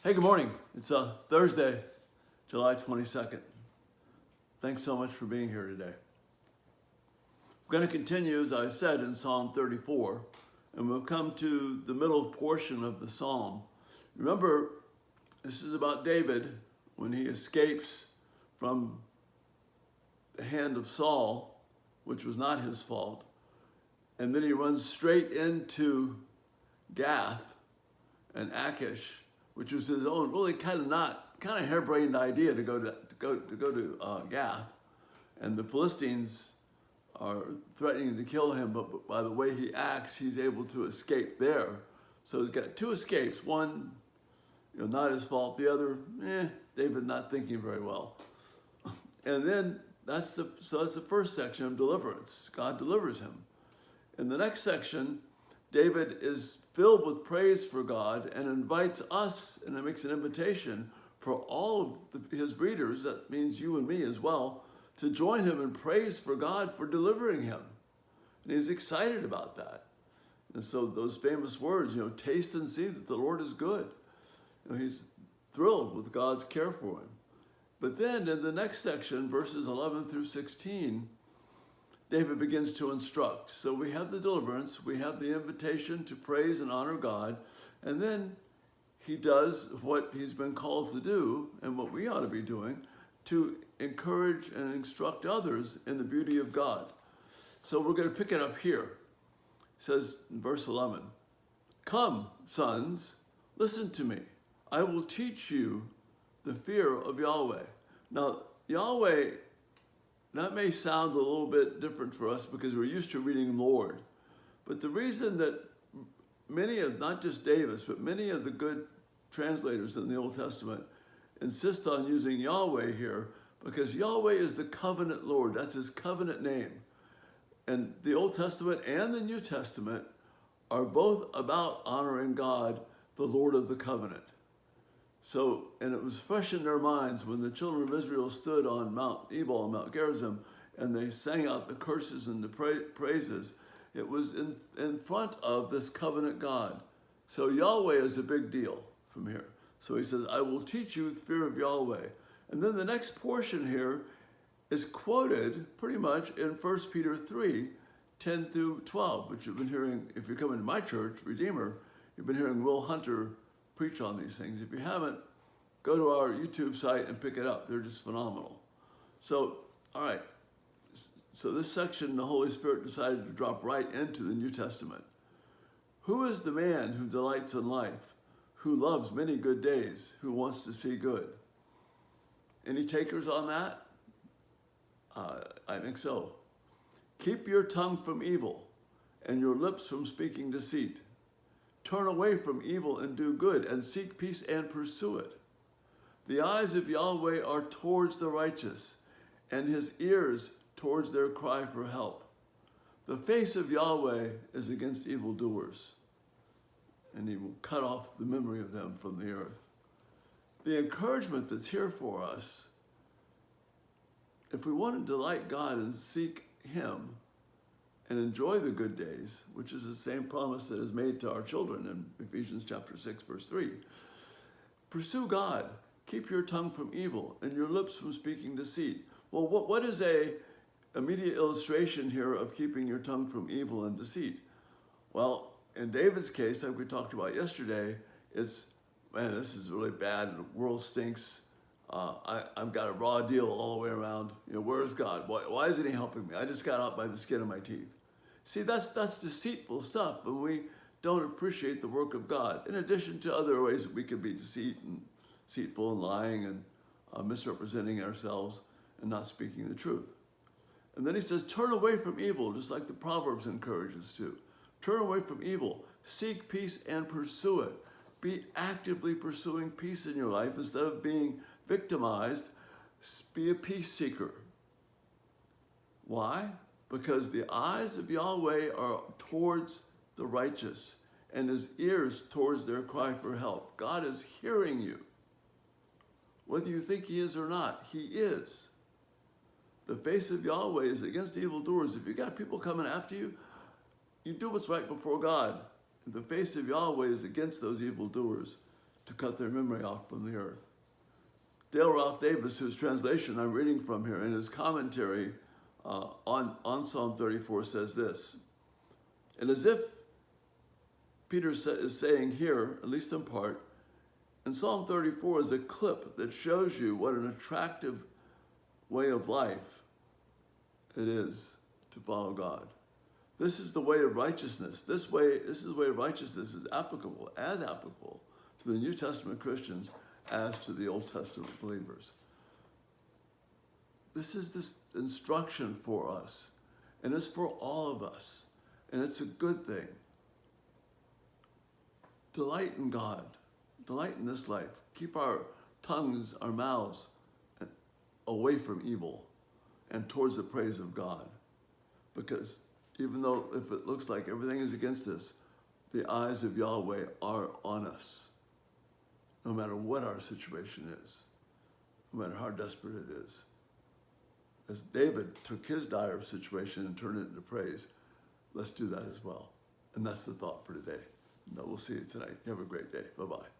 Hey, good morning. It's Thursday, July 22nd. Thanks so much for being here today. We're going to continue, as I said, in Psalm 34, and we'll come to the middle portion of the psalm. Remember, this is about David when he escapes from the hand of Saul, which was not his fault, and then he runs straight into Gath and Achish, which was his own really kind of harebrained idea to go to Gath, and the Philistines are threatening to kill him, but by the way he acts, he's able to escape there. So he's got two escapes. One, not his fault. The other, David not thinking very well. And then that's the first section of deliverance. God delivers him. In the next section, David is filled with praise for God and invites us, and it makes an invitation for all of his readers, that means you and me as well, to join him in praise for God for delivering him. And he's excited about that. And so those famous words, taste and see that the Lord is good. He's thrilled with God's care for him. But then in the next section, verses 11 through 16, David begins to instruct. So we have the deliverance, we have the invitation to praise and honor God, and then he does what he's been called to do and what we ought to be doing, to encourage and instruct others in the beauty of God. So we're going to pick it up here. It says in verse 11, "Come, sons, listen to me. I will teach you the fear of Yahweh." Now, Yahweh, that may sound a little bit different for us because we're used to reading Lord. But the reason that many of, not just Davis, but many of the good translators in the Old Testament insist on using Yahweh here, because Yahweh is the covenant Lord. That's his covenant name. And the Old Testament and the New Testament are both about honoring God, the Lord of the covenant. So, and it was fresh in their minds when the children of Israel stood on Mount Ebal and Mount Gerizim, and they sang out the curses and the praises. It was in front of this covenant God. So Yahweh is a big deal from here. So he says, "I will teach you the fear of Yahweh." And then the next portion here is quoted pretty much in 1 Peter 3, 10 through 12, which you've been hearing, if you're coming to my church, Redeemer, you've been hearing Will Hunter preach on these things. If you haven't, go to our YouTube site and pick it up. They're just phenomenal. So, all right. So this section, the Holy Spirit decided to drop right into the New Testament. "Who is the man who delights in life, who loves many good days, who wants to see good?" Any takers on that? I think so. "Keep your tongue from evil and your lips from speaking deceit. Turn away from evil and do good, and seek peace and pursue it. The eyes of Yahweh are towards the righteous, and his ears towards their cry for help. The face of Yahweh is against evildoers, and he will cut off the memory of them from the earth." The encouragement that's here for us, if we want to delight God and seek him and enjoy the good days, which is the same promise that is made to our children in Ephesians chapter 6, verse 3. Pursue God. Keep your tongue from evil and your lips from speaking deceit. Well, what is a immediate illustration here of keeping your tongue from evil and deceit? Well, in David's case, like we talked about yesterday, it's, man, this is really bad. The world stinks. I've got a raw deal all the way around. Where's God? Why isn't he helping me? I just got out by the skin of my teeth. See, that's deceitful stuff, and we don't appreciate the work of God, in addition to other ways that we could be deceitful and lying and misrepresenting ourselves and not speaking the truth. And then he says, turn away from evil, just like the Proverbs encourage us to. Turn away from evil. Seek peace and pursue it. Be actively pursuing peace in your life instead of being victimized. Be a peace seeker. Why? Because the eyes of Yahweh are towards the righteous, and his ears towards their cry for help. God is hearing you. Whether you think he is or not, he is. The face of Yahweh is against evildoers. If you got people coming after you, you do what's right before God. And the face of Yahweh is against those evildoers. to cut their memory off from the earth. Dale Ralph Davis, whose translation I'm reading from here, in his commentary on Psalm 34 says this, and as if Peter is saying here, at least in part, and Psalm 34 is a clip that shows you what an attractive way of life it is to follow God. This is the way of righteousness. This is the way of righteousness is applicable to the New Testament Christians as to the Old Testament believers. This is this instruction for us, and it's for all of us, and it's a good thing. Delight in God. Delight in this life. Keep our tongues, our mouths away from evil and towards the praise of God. Because even though if it looks like everything is against us, the eyes of Yahweh are on us, no matter what our situation is, no matter how desperate it is. As David took his dire situation and turned it into praise, let's do that as well. And that's the thought for today. And we'll see you tonight. Have a great day. Bye-bye.